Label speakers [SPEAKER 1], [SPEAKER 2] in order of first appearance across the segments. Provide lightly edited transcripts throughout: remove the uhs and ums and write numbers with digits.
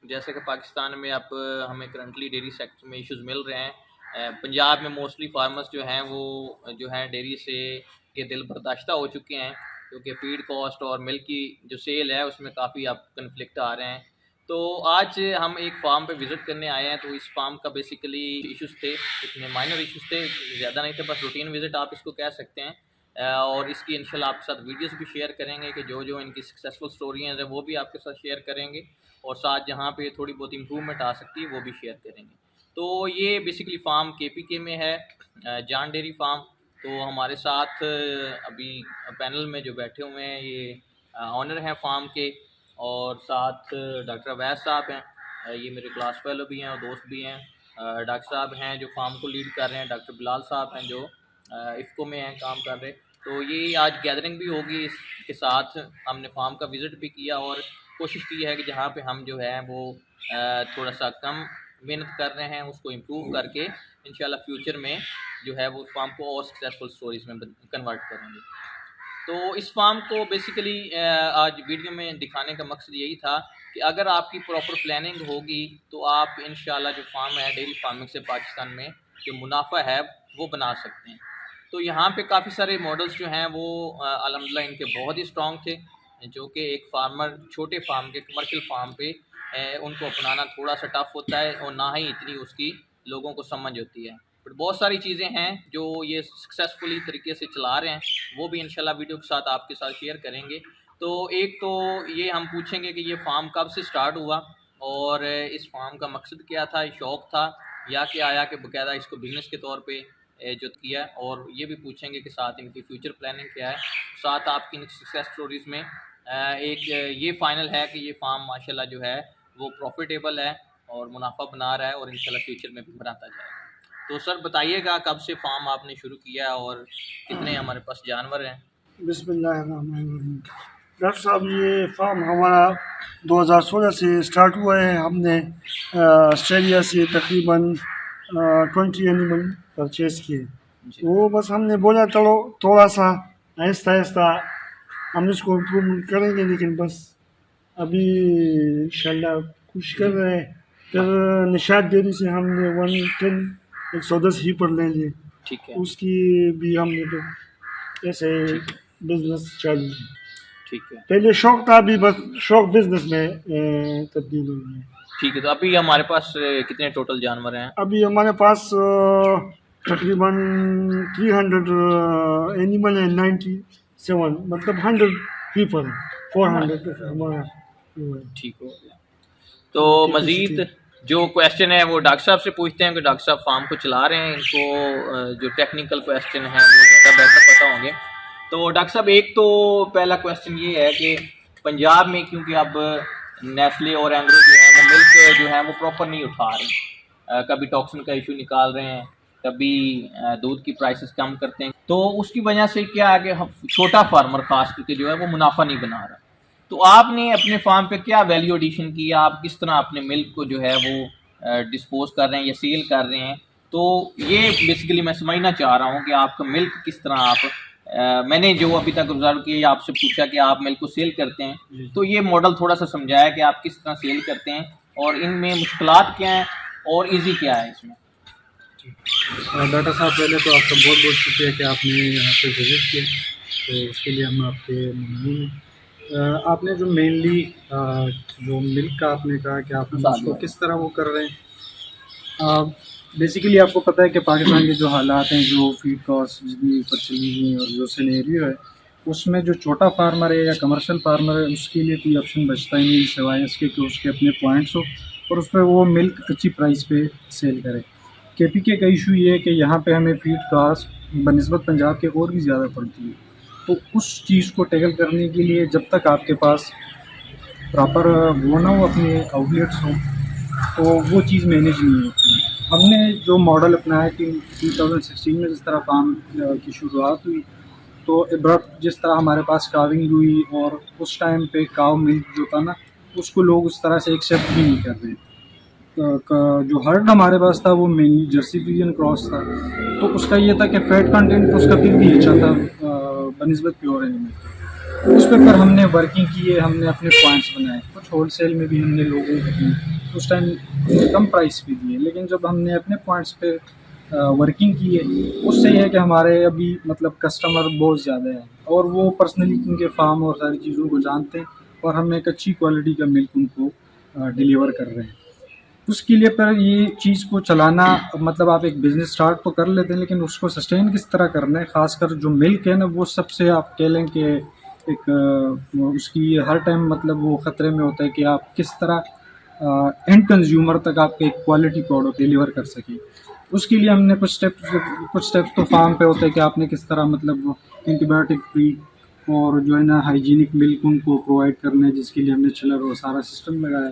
[SPEAKER 1] जैसे कि पाकिस्तान में अब हमें करंटली डेयरी सेक्टर में इश्यूज मिल रहे हैं। पंजाब में मोस्टली फार्मर्स जो हैं वो जो हैं डेयरी से के दिल बर्दाश्ता हो चुके हैं, क्योंकि फीड कॉस्ट और मिल्क की जो सेल है उसमें काफ़ी अब कन्फ्लिक्ट आ रहे हैं। तो आज हम एक फार्म पे विज़िट करने आए हैं। तो इस फार्म का बेसिकली इश्यूज़ थे, इतने माइनर इश्यूज़ थे, ज़्यादा नहीं थे, बस रूटीन विज़िट आप इसको कह सकते हैं। और इसकी इंशाल्लाह आपके साथ वीडियोस भी शेयर करेंगे कि जो जो इनकी सक्सेसफुल स्टोरीज हैं वो भी आपके साथ शेयर करेंगे, और साथ जहाँ पे थोड़ी बहुत इम्प्रूवमेंट आ सकती है वो भी शेयर करेंगे। तो ये बेसिकली फार्म केपीके में है, जान डेयरी फार्म। तो हमारे साथ अभी पैनल में जो बैठे हुए हैं ये ऑनर हैं फार्म के, और साथ डॉक्टर अवैस साहब हैं, ये मेरे क्लास फेलो भी हैं और दोस्त भी हैं। डॉक्टर साहब हैं जो फार्म को लीड कर रहे हैं, डॉक्टर बिलाल साहब हैं जो इफ़को में हैं काम कर रहे। तो ये आज गैदरिंग भी होगी, इसके साथ हमने फार्म का विज़िट भी किया और कोशिश की है कि जहाँ पे हम जो है वो थोड़ा सा कम मेहनत कर रहे हैं उसको इम्प्रूव करके इंशाल्लाह फ्यूचर में जो है वो फार्म को और सक्सेसफुल स्टोरीज में कन्वर्ट करेंगे। तो इस फार्म को बेसिकली आज वीडियो में दिखाने का मकसद यही था कि अगर आपकी प्रॉपर प्लानिंग होगी तो आप इंशाल्लाह जो फार्म है डेयरी फार्मिंग से पाकिस्तान में जो मुनाफा है वो बना सकते हैं। तो यहाँ पे काफ़ी सारे मॉडल्स जो हैं वो अल्हम्दुलिल्लाह इनके बहुत ही स्ट्रॉन्ग थे, जो कि एक फार्मर छोटे फार्म के कमर्शियल फार्म पे उनको अपनाना थोड़ा सा टफ होता है और ना ही इतनी उसकी लोगों को समझ होती है। बट बहुत सारी चीज़ें हैं जो ये सक्सेसफुली तरीके से चला रहे हैं, वो भी इंशाल्लाह वीडियो के साथ आपके साथ शेयर करेंगे। तो एक तो ये हम पूछेंगे कि ये फार्म कब से स्टार्ट हुआ और इस फार्म का मकसद क्या था, शौक़ था या कि आया कि बाकायदा इसको बिज़नेस के तौर पे जो किया, और ये भी पूछेंगे कि साथ इनकी फ्यूचर प्लानिंग क्या है। साथ आपकी सक्सेस स्टोरीज़ में एक ये फाइनल है कि ये फार्म माशाल्लाह जो है वो प्रॉफिटेबल है और मुनाफा बना रहा है और इंशाल्लाह फ्यूचर में भी बनाता जाएगा। तो सर बताइएगा कब से फार्म आपने शुरू किया और कितने हमारे पास जानवर हैं?
[SPEAKER 2] बिस्मिल्लाहिर्रहमानिर्रहीम। डॉक्टर साहब, ये फार्म हमारा 2016 से स्टार्ट हुआ है। हमने ऑस्ट्रेलिया से तकरीबन 20 एनिमल परचेज़ किए। वो बस हमने बोला चलो थोड़ा सा आहिस्ता आहिस्ता हम इसको इम्प्रूवमेंट करेंगे, लेकिन बस अभी इंशाल्लाह कोशिश कर रहे हैं। फिर निशात डेयरी से हमने 110 ही पर ले लिए,
[SPEAKER 1] ठीक है,
[SPEAKER 2] उसकी भी हमने तो ऐसे बिजनेस चालू किया।
[SPEAKER 1] ठीक है,
[SPEAKER 2] पहले शौक था, अभी बस शौक बिजनेस में तब्दील हो गया।
[SPEAKER 1] ठीक है। तो अभी हमारे पास कितने टोटल जानवर हैं?
[SPEAKER 2] अभी हमारे पास तकरीबन 300 एनिमल है, 97 मतलब 100 पीपल है, 400 हमारा।
[SPEAKER 1] ठीक हो गया। तो मज़ीद जो क्वेश्चन है वो डॉक्टर साहब से पूछते हैं कि डॉक्टर साहब फार्म को चला रहे हैं, इनको जो टेक्निकल क्वेश्चन हैं वो ज़्यादा बेहतर पता होंगे। तो डॉक्टर साहब एक तो पहला क्वेश्चन ये है कि पंजाब में क्योंकि अब नेस्ले और एंग्रो जो है वो मिल्क जो है वो प्रॉपर नहीं उठा रहे, कभी टॉक्सिन का इशू निकाल रहे हैं, कभी दूध की प्राइसेस कम करते हैं। तो उसकी वजह से क्या है कि छोटा फार्मर खास करके जो है वो मुनाफा नहीं बना रहा। तो आपने अपने फार्म पे क्या वैल्यू एडिशन किया, आप किस तरह अपने मिल्क को जो है वो डिस्पोज कर रहे हैं या सेल कर रहे हैं? तो ये बेसिकली मैं समझना चाह रहा हूँ कि आपका मिल्क किस तरह आप मैंने जो अभी तक ऑब्जर्व किया आपसे पूछा कि आप मिल्क को सेल करते हैं, तो ये मॉडल थोड़ा सा समझाया कि आप किस तरह सेल करते हैं और इनमें मुश्किलात क्या हैं और ईजी क्या है इसमें।
[SPEAKER 3] डॉक्टर साहब, पहले तो आपका बहुत बहुत शुक्रिया कि आपने यहाँ पे विज़िट किया, तो उसके लिए हम आपके ममनून हैं। आपने जो मेनली जो मिल्क का आपने कहा कि आप उसको किस तरह वो कर रहे हैं, बेसिकली आपको पता है कि पाकिस्तान के जो हालात हैं, जो फीड कॉस्ट जितनी ऊपर चली हुई हैं और जो सिनेरियो है, उसमें जो छोटा फार्मर है या कमर्शियल फार्मर है उसके लिए कोई ऑप्शन बचता ही नहीं सिवाय इसके कि उसके अपने पॉइंट्स हो और उस पर वो मिल्क अच्छी प्राइस पे सेल करे। केपीके का इशू ये है कि यहाँ पे हमें फीड कास्ट बनिस्बत पंजाब के और भी ज़्यादा पड़ती है। तो उस चीज़ को टैकल करने के लिए जब तक आपके पास प्रॉपर वो ना हो, अपने आउटलेट्स हों, तो वो चीज़ मैनेज नहीं होती। हमने जो मॉडल अपनाया कि 2016 में जिस तरह फार्म की शुरुआत हुई, तो एब्रप्ट जिस तरह हमारे पास काविंग हुई और उस टाइम पे काव मिल्क जो था ना, उसको लोग उस तरह से एक्सेप्ट भी नहीं कर रहे। जो हर्ड हमारे पास था वो मेनली जर्सी फ्रीजियन क्रॉस था, तो उसका ये था कि फैट कंटेंट उसका फिर भी अच्छा था बनिस्बत प्योर एनिमल। उस पर हमने वर्किंग की है, हमने अपने पॉइंट्स बनाए, कुछ होल सेल में भी हमने लोगों को उस टाइम कम प्राइस पे दिए, लेकिन जब हमने अपने पॉइंट्स पे वर्किंग की है, उससे ये है कि हमारे अभी मतलब कस्टमर बहुत ज़्यादा हैं और वो पर्सनली उनके फार्म और सारी चीज़ों को जानते हैं और हम एक अच्छी क्वालिटी का मिल्क उनको डिलीवर कर रहे हैं। उसके लिए पर ये चीज़ को चलाना मतलब आप एक बिज़नेस स्टार्ट तो कर लेते हैं, लेकिन उसको सस्टेन किस तरह करना है, ख़ासकर जो मिल्क है ना, वो सबसे आप कह लें कि एक उसकी हर टाइम मतलब वो ख़तरे में होता है कि आप किस तरह एंड कंज्यूमर तक आप एक क्वालिटी प्रोडक्ट डिलीवर कर सकें। उसके लिए हमने कुछ स्टेप्स तो फार्म पे होते हैं कि आपने किस तरह मतलब एंटीबायोटिक फ्री और जो है ना हाइजीनिक मिल्क उनको प्रोवाइड करना है, जिसके लिए हमने चिलर और सारा सिस्टम लगाया।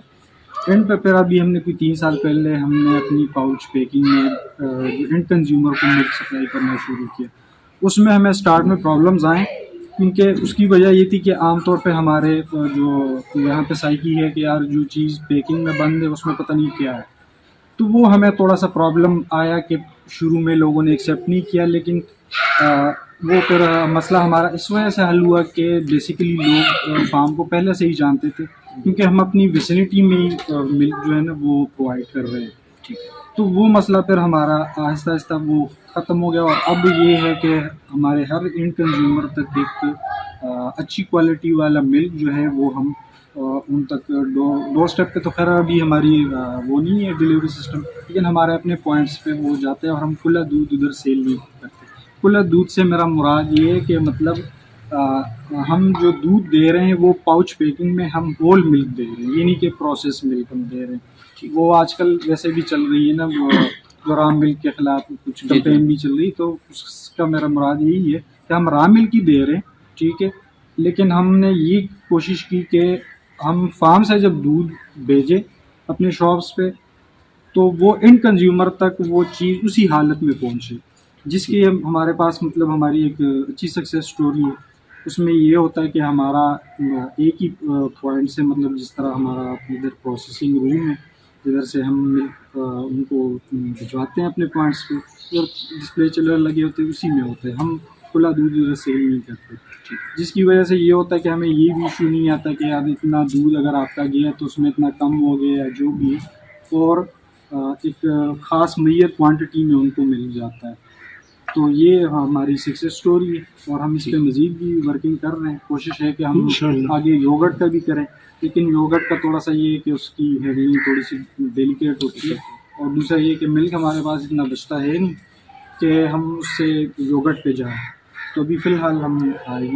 [SPEAKER 3] एंड पे फिर अभी हमने कोई 3 साल पहले हमने अपनी पाउच पैकिंग में एंड कंज्यूमर को मिल्क सप्लाई करना शुरू किया। उसमें हमें स्टार्ट में प्रॉब्लम्स आए, क्योंकि उसकी वजह ये थी कि आमतौर पे हमारे जो यहाँ पे साइकी है कि यार जो चीज़ पैकिंग में बंद है उसमें पता नहीं क्या है, तो वो हमें थोड़ा सा प्रॉब्लम आया कि शुरू में लोगों ने एक्सेप्ट नहीं किया। लेकिन वो फिर मसला हमारा इस वजह से हल हुआ कि बेसिकली लोग फार्म को पहले से ही जानते थे, क्योंकि हम अपनी विसिनिटी में ही मिल्क जो है ना वो प्रोवाइड कर रहे हैं। ठीक है, तो वो मसला फिर हमारा आहिस्ता आहिस्ता वो ख़त्म हो गया और अब ये है कि हमारे हर एंड कंज्यूमर तक एक अच्छी क्वालिटी वाला मिल्क जो है वो हम उन तक डोर स्टेप पे तो खैर अभी हमारी वो नहीं है डिलीवरी सिस्टम, लेकिन हमारे अपने पॉइंट्स पे वो जाते हैं और हम खुला दूध उधर सेल नहीं करते। खुला दूध से मेरा मुराद ये है कि मतलब हम जो दूध दे रहे हैं वो पाउच पैकिंग में हम होल मिल्क दे रहे हैं, ये नहीं कि प्रोसेस मिल्क हम दे रहे हैं। वो आजकल वैसे भी चल रही है ना, वो जो रॉ मिल्क के खिलाफ कुछ कैंपेन भी चल रही, तो उसका मेरा मुराद यही है कि हम रॉ मिल्क ही दे रहे हैं, ठीक है, लेकिन हमने ये कोशिश की कि हम फार्म से जब दूध भेजें अपने शॉप्स पे तो वो एंड कंज्यूमर तक वो चीज़ उसी हालत में पहुंचे, जिसकी हमारे पास मतलब हमारी एक अच्छी सक्सेस स्टोरी है। उसमें ये होता है कि हमारा एक ही पॉइंट से मतलब जिस तरह हमारा इधर प्रोसेसिंग रूम है, जिधर से हम उनको भिजवाते हैं अपने पॉइंट्स पे, और डिस्प्ले चिलर लगे होते हैं उसी में होते हैं, हम खुला दूध उधर सेल नहीं करते। जिसकी वजह से ये होता है कि हमें ये भी इशू नहीं आता कि यार इतना दूध अगर आपका गया तो उसमें इतना कम हो गया या जो भी है, और एक ख़ास मैयर क्वांटिटी में उनको मिल जाता है। तो ये हमारी सक्सेस स्टोरी है और हम इस पे मज़ीद भी वर्किंग कर रहे हैं। कोशिश है कि हम आगे योगर्ट का भी करें, लेकिन योगर्ट का थोड़ा सा ये है कि उसकी हैंडलिंग थोड़ी सी डेलिकेट होती है, और दूसरा ये कि मिल्क हमारे पास इतना बचता है नहीं कि हम उससे योगर्ट पे जाएँ। तो अभी फ़िलहाल हम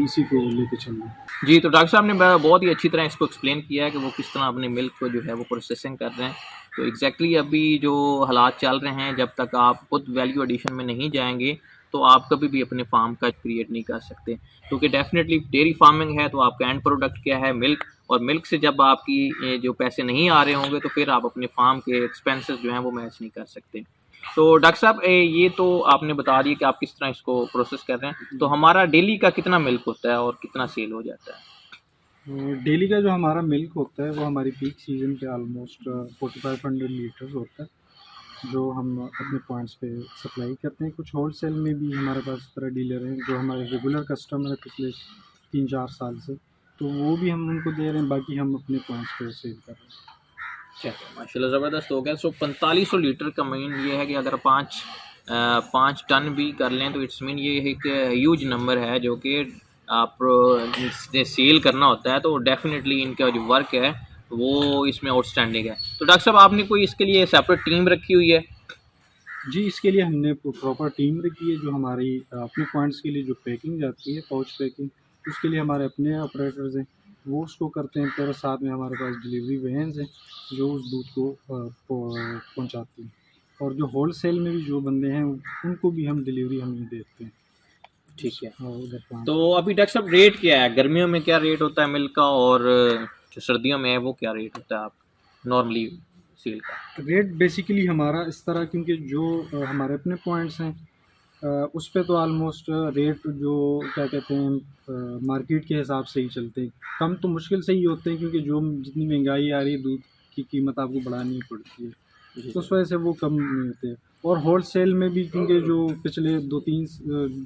[SPEAKER 3] इसी को लेके चल रहे हैं।
[SPEAKER 1] जी, तो डॉक्टर साहब ने बहुत ही अच्छी तरह इसको एक्सप्लेन किया है कि वो किस तरह अपने मिल्क को जो है वो प्रोसेसिंग कर रहे हैं। तो एग्जैक्टली अभी जो हालात चल रहे हैं, जब तक आप खुद वैल्यू एडिशन में नहीं जाएंगे तो आप कभी भी अपने फार्म का क्रिएट नहीं कर सकते, क्योंकि डेफिनेटली डेयरी फार्मिंग है तो आपका एंड प्रोडक्ट क्या है, मिल्क, और मिल्क से जब आपकी जो पैसे नहीं आ रहे होंगे तो फिर आप अपने फार्म के एक्सपेंसेस जो हैं वो मैच नहीं कर सकते। तो डॉक्टर साहब ये तो आपने बता दिया कि आप किस तरह इसको प्रोसेस कर रहे हैं, तो हमारा डेली का कितना मिल्क होता है और कितना सेल हो जाता है?
[SPEAKER 3] डेली का जो हमारा मिल्क होता है वो हमारी पीक सीज़न पे ऑलमोस्ट 4500 लीटर्स होता है, जो हम अपने पॉइंट्स पे सप्लाई करते हैं। कुछ होल सेल में भी हमारे पास इस तरह डीलर हैं जो हमारे रेगुलर कस्टमर है पिछले 3-4 साल से, तो वो भी हम उनको दे रहे हैं, बाकी हम अपने पॉइंट्स पे सेल कर रहे हैं।
[SPEAKER 1] चलो माशाल्लाह ज़बरदस्त हो गया। सो 4500 लीटर का मीन ये है कि अगर 5 टन भी कर लें तो इट्स मीन ये एक ह्यूज नंबर है जो कि आप सेल करना होता है, तो डेफिनेटली इनका जो वर्क है वो इसमें आउटस्टैंडिंग है। तो डॉक्टर साहब आपने कोई इसके लिए सेपरेट टीम रखी हुई है?
[SPEAKER 3] जी, इसके लिए हमने प्रॉपर टीम रखी है जो हमारी अपने पॉइंट्स के लिए जो पैकिंग जाती है, पाउच पैकिंग, उसके लिए हमारे अपने ऑपरेटर्स हैं, वो उसको करते हैं। फिर साथ में हमारे पास डिलीवरी वैन्स हैं जो उस दूध को पहुंचाती हैं, और जो होल सेल में भी जो बंदे हैं उनको भी हम डिलीवरी हम ही देते हैं।
[SPEAKER 1] ठीक है,
[SPEAKER 3] उधर
[SPEAKER 1] तो अभी डॉक्टर साहब रेट क्या है, गर्मियों में क्या रेट होता है मिल्क का, और जो सर्दियों में है वो क्या रेट होता है आप नॉर्मली सेल का?
[SPEAKER 3] रेट बेसिकली हमारा इस तरह, क्योंकि जो हमारे अपने पॉइंट्स हैं उस पे तो ऑलमोस्ट रेट जो क्या कहते हैं मार्केट के हिसाब से ही चलते हैं। कम तो मुश्किल से ही होते हैं, क्योंकि जो जितनी महंगाई आ रही है दूध की कीमत आपको बढ़ानी पड़ती है, तो उस वजह से वो कम नहीं होते। और होल सेल में भी, क्योंकि जो पिछले 2-3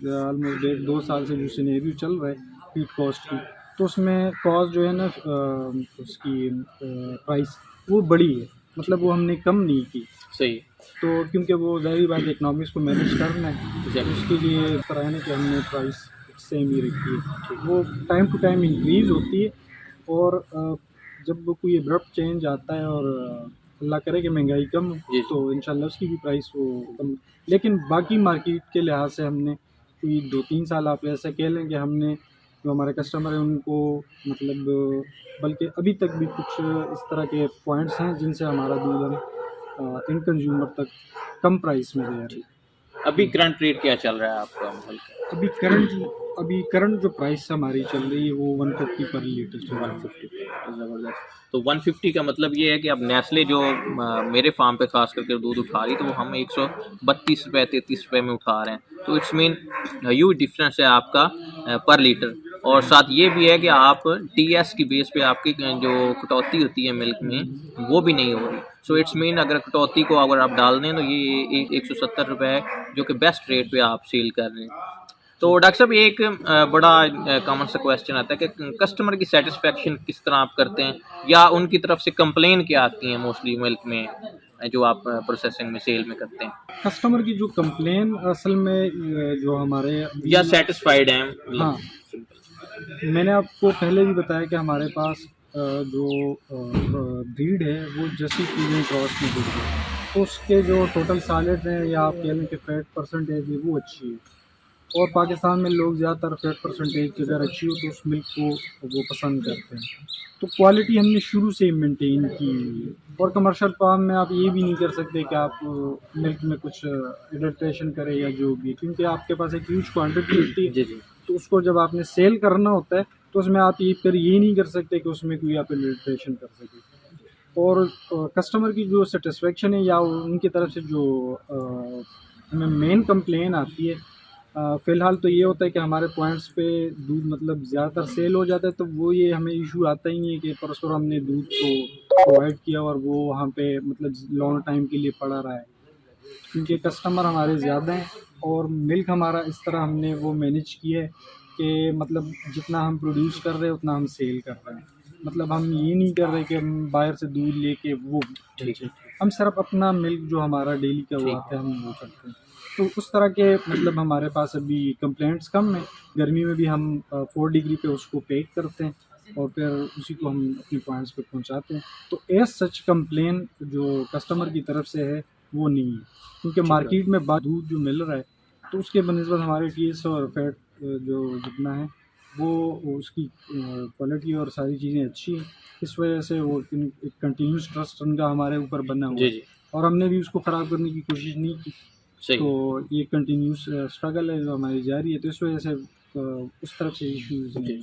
[SPEAKER 3] ऑलमोस्ट 1.5-2 साल से जो सिनेरियो चल रहा है फीड कॉस्ट की, तो उसमें कॉस्ट जो है ना उसकी प्राइस वो बड़ी है, मतलब वो हमने कम नहीं की।
[SPEAKER 1] सही।
[SPEAKER 3] तो क्योंकि वो ज़ाहिर बात इकनॉमिक्स को मैनेज करना है, तो उसके लिए कराने के हमने प्राइस सेम ही रखी है। वो टाइम टू टाइम इंक्रीज़ होती है, और जब वो कोई अब्रप्ट चेंज आता है और अल्लाह करे कि महंगाई कम हो,
[SPEAKER 1] जी।
[SPEAKER 3] तो इंशाल्लाह उसकी भी प्राइस वो कम। लेकिन बाकी मार्केट के लिहाज से हमने कोई 2-3 साल आप ऐसा कह लें कि हमने जो हमारे कस्टमर हैं उनको मतलब, बल्कि अभी तक भी कुछ इस तरह के पॉइंट्स हैं जिनसे हमारा दूध हम इन कंज्यूमर तक कम प्राइस में दे रहे हैं।
[SPEAKER 1] अभी करंट रेट क्या चल रहा है आपका महल का?
[SPEAKER 3] अभी करंट जो प्राइस हमारी चल रही है वो 150 पर लीटर चल रहा है।
[SPEAKER 1] 150 ज़बरदस्त। तो 150 का मतलब ये है कि अब नेस्ले जो मेरे फार्म पे खास करके दूध उठा रही, तो वो हम 132 रुपये 33 रुपये में उठा रहे हैं। तो इट्स मीन ह्यूज डिफरेंस है आपका पर लीटर। और साथ ये भी है कि आप टीएस की बेस पे आपकी जो कटौती होती है मिल्क में वो भी नहीं हो रही। सो इट्स मीन अगर कटौती को अगर आप डाल दें तो ये 170 रुपये है, जो कि बेस्ट रेट पे आप सेल कर रहे हैं। तो डॉक्टर साहब एक बड़ा कॉमन सा क्वेश्चन आता है कि कस्टमर की सेटिस्फेक्शन किस तरह आप करते हैं, या उनकी तरफ से कंप्लेन क्या आती है मोस्टली मिल्क में जो आप प्रोसेसिंग में सेल में करते हैं,
[SPEAKER 3] कस्टमर की जो कंप्लेन असल में जो हमारे
[SPEAKER 1] या सेटिस्फाइड हैं मतलब?
[SPEAKER 3] हाँ, मैंने आपको पहले भी बताया कि हमारे पास जो ब्रीड है वो जर्सी फ्रीजियन क्रॉस में ब्रीड है, तो उसके जो टोटल सालेट हैं या आप कह लें कि फैट परसेंटेज है वो अच्छी है। और पाकिस्तान में लोग ज़्यादातर फैट परसेंटेज अगर अच्छी हो तो उस मिल्क को वो पसंद करते हैं। तो क्वालिटी हमने शुरू से ही मेंटेन की हुई है। और कमर्शियल फार्म में आप ये भी नहीं कर सकते कि आप मिल्क में कुछ एडल्ट्रेशन करें या जो भी, क्योंकि आपके पास एक ह्यूज क्वांटिटी होती है।
[SPEAKER 1] जी जी।
[SPEAKER 3] तो उसको जब आपने सेल करना होता है तो उसमें आप ये फिर ये नहीं कर सकते कि उसमें कोई आप एडल्ट्रेशन कर सकें। और कस्टमर की जो सेटिस्फेक्शन है या उनकी तरफ से जो हमें मेन कंप्लेन आती है, फ़िलहाल तो ये होता है कि हमारे पॉइंट्स पे दूध मतलब ज़्यादातर सेल हो जाता है, तो वो ये हमें इशू आता ही नहीं है कि परसों हमने दूध को प्रोवाइड किया और वो वहाँ पे मतलब लॉन्ग टाइम के लिए पड़ा रहा है, क्योंकि कस्टमर हमारे ज़्यादा हैं और मिल्क हमारा इस तरह हमने वो मैनेज किया है कि मतलब जितना हम प्रोड्यूस कर रहे हैं उतना हम सेल कर रहे हैं। मतलब हम ये नहीं कर रहे कि हम बाहर से दूध लेके वो बेचें, हम सिर्फ अपना मिल्क जो हमारा डेली का वो आता है हम वो करते हैं। तो उस तरह के मतलब हमारे पास अभी कंप्लेंट्स कम हैं। गर्मी में भी हम 4 डिग्री पे उसको पैक करते हैं और फिर उसी को हम अपने पॉइंट्स पे पहुंचाते हैं। तो एज सच कंप्लेन जो कस्टमर की तरफ से है वो नहीं है, क्योंकि मार्केट में दूध जो मिल रहा है तो उसके बनस्बत हमारे टीएस और फैट जो जितना है वो उसकी क्वालिटी और सारी चीज़ें अच्छी हैं। इस वजह से वो एक कंटिन्यूस ट्रस्ट उनका हमारे ऊपर बना हुआ
[SPEAKER 1] जी
[SPEAKER 3] है
[SPEAKER 1] जी।
[SPEAKER 3] और हमने भी उसको ख़राब करने की कोशिश नहीं की।
[SPEAKER 1] सही।
[SPEAKER 3] तो ये कंटिन्यूस स्ट्रगल है जो हमारी जारी है, तो इस वजह से उस तरफ से इश्यूज़ हैं।
[SPEAKER 1] जी।